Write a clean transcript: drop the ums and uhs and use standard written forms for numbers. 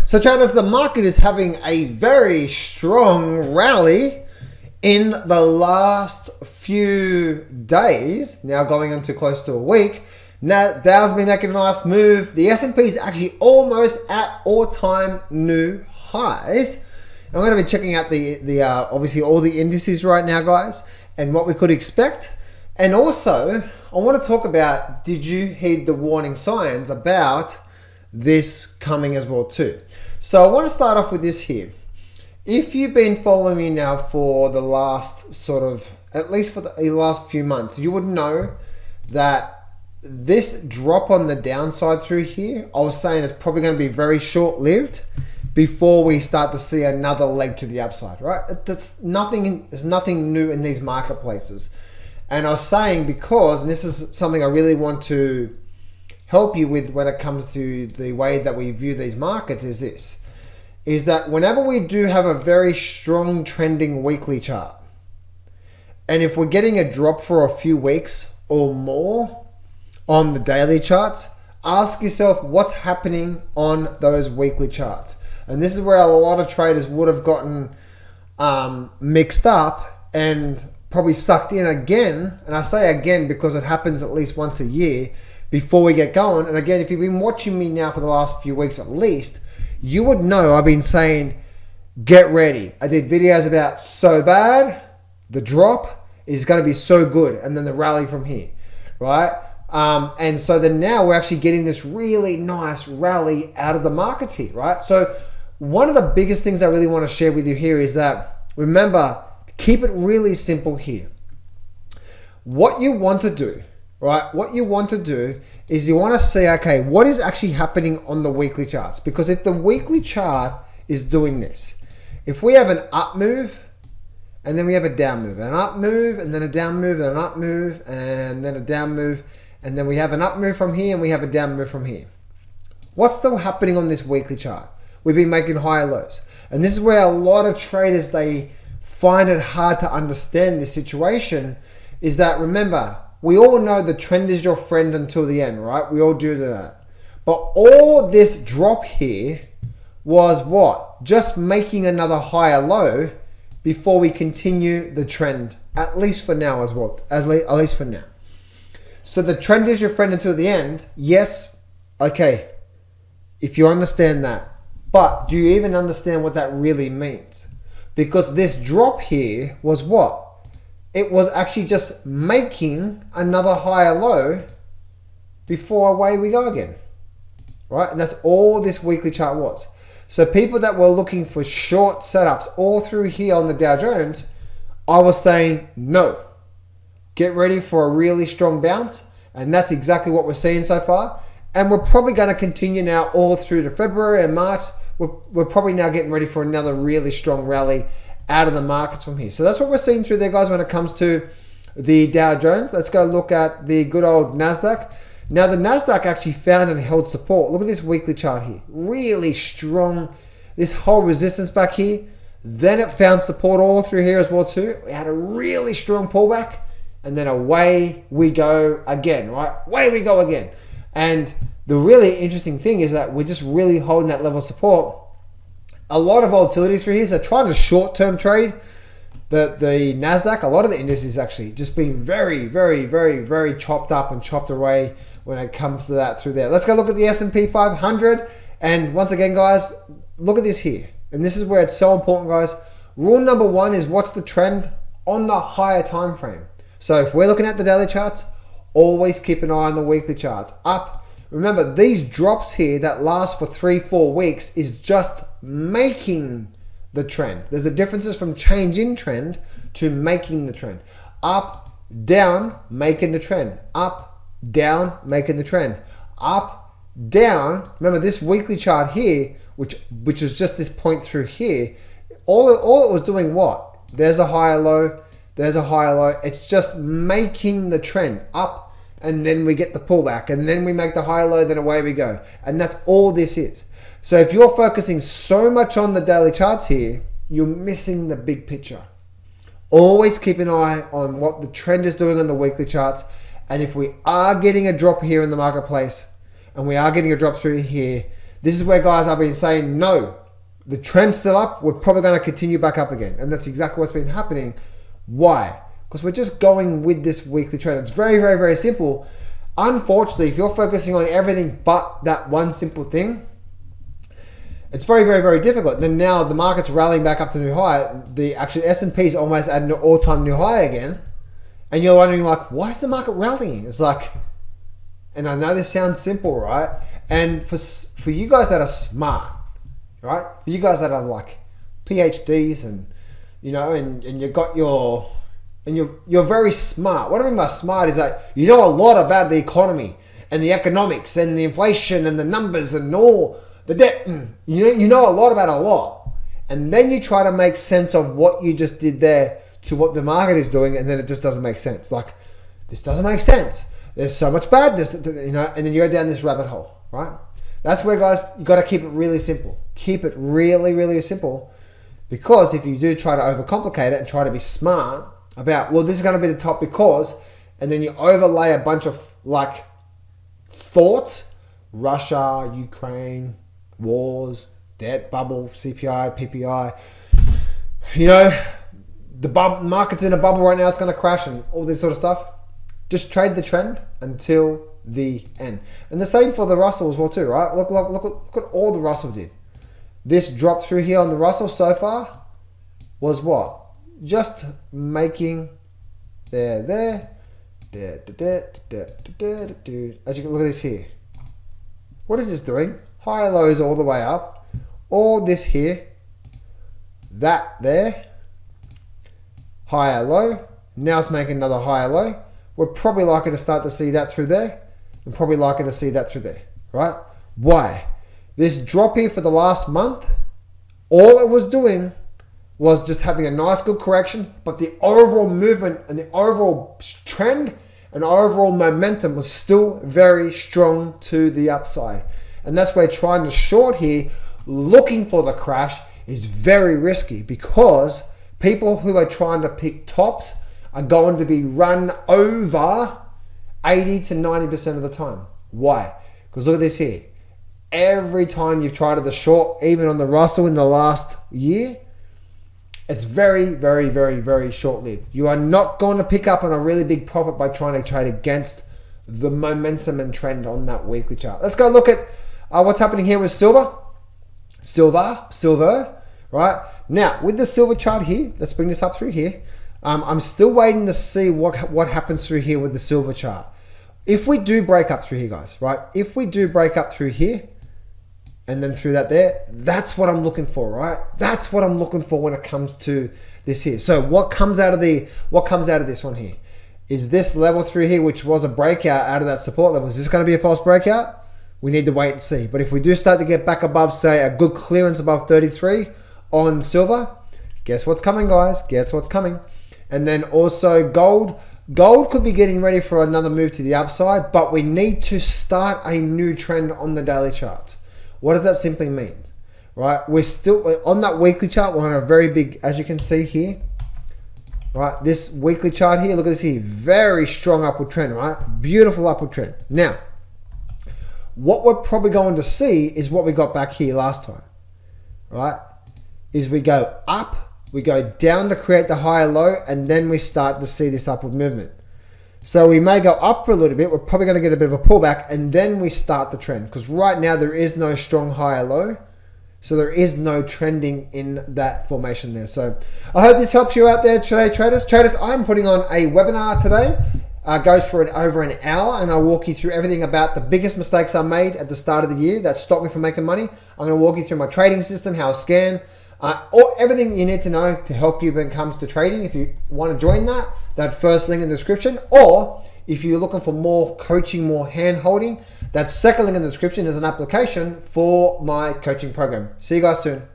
So traders, the market is having a very strong rally in the last few days, now going into close to a week. Now, Dow's been making a nice move. The S&P is actually almost at all-time new highs. I'm going to be checking out the obviously all the indices right now, guys, and what we could expect. And also, I want to talk about, did you heed the warning signs about this coming as well too? So I want to start off with this here. If you've been following me now for the last at least for the last few months, you would know that this drop on the downside through here, I was saying it's probably going to be very short-lived before we start to see another leg to the upside, right? There's nothing new in these marketplaces. And I was saying, because, and this is something I really want to help you with when it comes to the way that we view these markets, is that whenever we do have a very strong trending weekly chart, and if we're getting a drop for a few weeks or more on the daily charts, ask yourself what's happening on those weekly charts. And this is where a lot of traders would have gotten mixed up and probably sucked in again. And I say again because it happens at least once a year before we get going. And again, if you've been watching me now for the last few weeks at least, you would know I've been saying, get ready. I did videos about so bad, the drop is going to be so good, and then the rally from here, right? And so then now we're actually getting this really nice rally out of the markets here, right? So one of the biggest things I really want to share with you here is that, remember, keep it really simple here. What you want to do, right? What you want to do is you want to see, okay, what is actually happening on the weekly charts? Because if the weekly chart is doing this, if we have an up move, and then we have a down move, an up move, and then a down move, and an up move, and then a down move, and then we have an up move from here, and we have a down move from here. What's still happening on this weekly chart? We've been making higher lows. And this is where a lot of traders, they find it hard to understand this situation, is that, remember, we all know the trend is your friend until the end, right? We all do that. But all this drop here was what? Just making another higher low before we continue the trend, at least for now as well, at least for now. So the trend is your friend until the end. Yes, okay, if you understand that. But do you even understand what that really means? Because this drop here was what? It was actually just making another higher low before away we go again, right? And that's all this weekly chart was. So people that were looking for short setups all through here on the Dow Jones, I was saying, no, get ready for a really strong bounce. And that's exactly what we're seeing so far. And we're probably going to continue now all through to February and March. We're probably now getting ready for another really strong rally out of the markets from here. So that's what we're seeing through there, guys, when it comes to the Dow Jones. Let's go look at the good old Nasdaq. Now, the Nasdaq actually found and held support. Look at this weekly chart here. Really strong. This whole resistance back here. Then it found support all through here as well too. We had a really strong pullback. And then away we go again, right? Away we go again. And the really interesting thing is that we're just really holding that level of support. A lot of volatility through here. So trying to short-term trade the Nasdaq, a lot of the indices actually just been very, very, very, very chopped up and chopped away when it comes to that through there. Let's go look at the S&P 500. And once again, guys, look at this here. And this is where it's so important, guys. Rule number one is what's the trend on the higher time frame. So if we're looking at the daily charts, always keep an eye on the weekly charts. Up. Remember, these drops here that last for 3-4 weeks is just making the trend. There's a difference from change in trend to making the trend. Up, down, making the trend. Up, down, making the trend. Up, down. Remember this weekly chart here, which is just this point through here, all it was doing what? There's a higher low, there's a higher low. It's just making the trend up, and then we get the pullback, and then we make the higher low, then away we go. And that's all this is. So if you're focusing so much on the daily charts here, you're missing the big picture. Always keep an eye on what the trend is doing on the weekly charts. And if we are getting a drop here in the marketplace, and we are getting a drop through here, This is where, guys, I've been saying, no, the trend's still up. We're probably going to continue back up again. And that's exactly what's been happening. Why? Because we're just going with this weekly trend. It's very, very, very simple. Unfortunately, if you're focusing on everything but that one simple thing, it's very, very, very difficult. Then now the market's rallying back up to new high. The actually S&P is almost at an all-time new high again. And you're wondering, like, why is the market rallying? It's like, and I know this sounds simple, right? And for you guys that are smart, right? For you guys that are like PhDs and, you know, and you've got your, and you're very smart. What I mean by smart is that you know a lot about the economy and the economics and the inflation and the numbers and all the debt. You know a lot about a lot. And then you try to make sense of what you just did there to what the market is doing, and then it just doesn't make sense. Like, this doesn't make sense. There's so much badness, you know, and then you go down this rabbit hole, right? That's where, guys, you got to keep it really simple. Keep it really, really simple, because if you do try to overcomplicate it and try to be smart about, well, this is going to be the top because, and then you overlay a bunch of like thoughts, Russia, Ukraine, wars, debt bubble, CPI, PPI, you know, the market's in a bubble right now, it's going to crash and all this sort of stuff. Just trade the trend until the end. And the same for the Russell as well too, right? Look what all the Russell did. This drop through here on the Russell so far was what? Just making there. As you can look at this here. What is this doing? High lows all the way up. All this here. That there. Higher low. Now it's making another higher low. We're probably likely to start to see that through there. And probably likely to see that through there. Right? Why? This drop here for the last month, all it was doing was just having a nice good correction, but the overall movement and the overall trend and overall momentum was still very strong to the upside. And that's why trying to short here, looking for the crash, is very risky, because people who are trying to pick tops are going to be run over 80 to 90% of the time. Why? Because look at this here. Every time you've tried the short, even on the Russell in the last year, it's very, very, very, very short-lived. You are not going to pick up on a really big profit by trying to trade against the momentum and trend on that weekly chart. Let's go look at what's happening here with silver. Silver, right? Now, with the silver chart here, let's bring this up through here. I'm still waiting to see what happens through here with the silver chart. If we do break up through here, guys, right? If we do break up through here, and then through that there, that's what I'm looking for, right? That's what I'm looking for when it comes to this here. So what comes out of this one here? Is this level through here, which was a breakout out of that support level, is this going to be a false breakout? We need to wait and see. But if we do start to get back above, say, a good clearance above 33 on silver, guess what's coming, guys? Guess what's coming? And then also gold. Gold could be getting ready for another move to the upside, but we need to start a new trend on the daily charts. What does that simply mean? Right? We're still on that weekly chart. We're on a very big, as you can see here, right? This weekly chart here, look at this here. Very strong upward trend, right? Beautiful upward trend. Now, what we're probably going to see is what we got back here last time, right? Is we go up, we go down to create the higher low, and then we start to see this upward movement. So we may go up for a little bit. We're probably going to get a bit of a pullback, and then we start the trend, because right now there is no strong higher low. So there is no trending in that formation there. So I hope this helps you out there today, traders. Traders, I'm putting on a webinar today. Goes for over an hour, and I'll walk you through everything about the biggest mistakes I made at the start of the year that stopped me from making money. I'm going to walk you through my trading system, how I scan, everything you need to know to help you when it comes to trading. If you want to join that first link in the description, or if you're looking for more coaching, more hand holding, that second link in the description is an application for my coaching program. See you guys soon.